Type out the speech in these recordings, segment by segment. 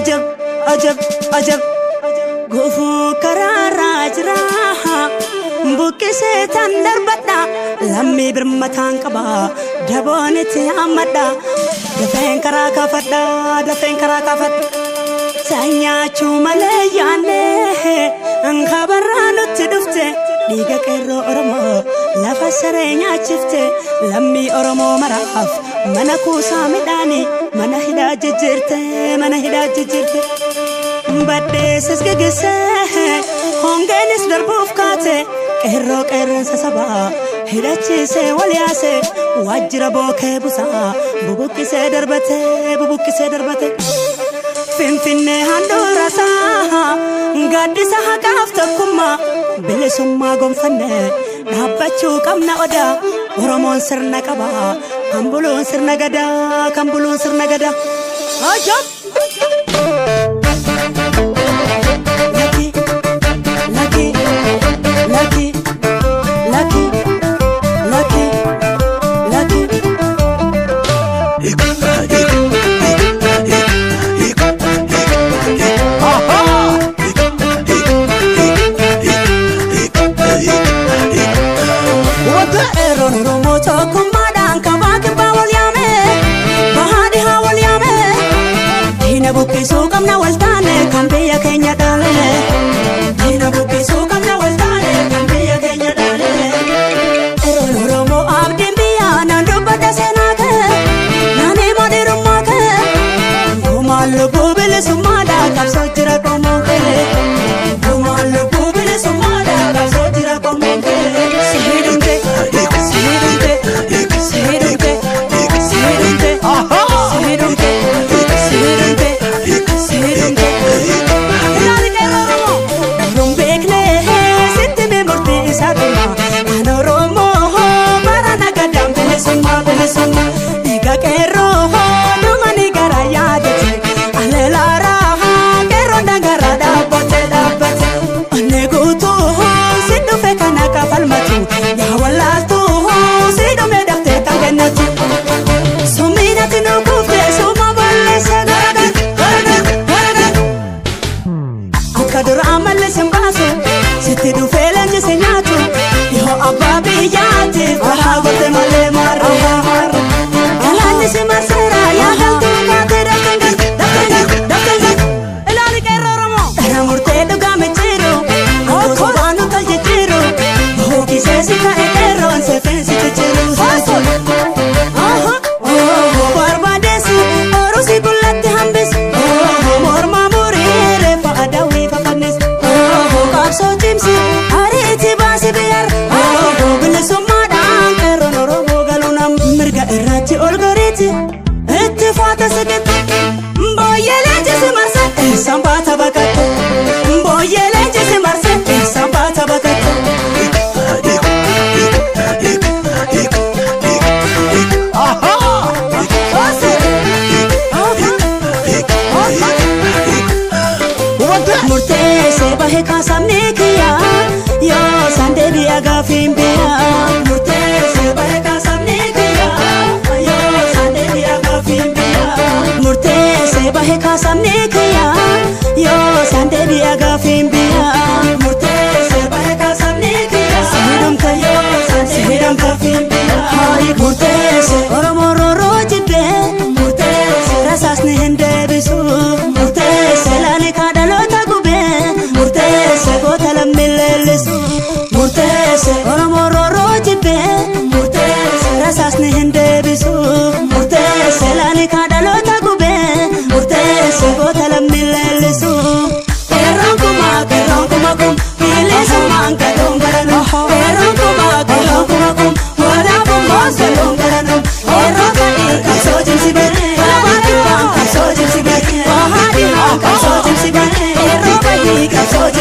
ajab ajab ajab gufu karara jira bukkise tandarbada lammi birmatan qaba daboniti amada dafen karaka fadda sanyachu malayane ankabaranu tidufte diga kero oromo lafa sarenya chifte lammi oromo maraf manaku samidani mana hida jijirte badde sesgegese hongenis darbuf kate kero sasaba hidachise walyase wajra boke busa bubukise darbate finfinne handurasa gadisa hakafta kuma bilisumma gonfanne dhaabachuu qabna oda oromon sirna qaba kambulun sirna gada ajab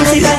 Capsule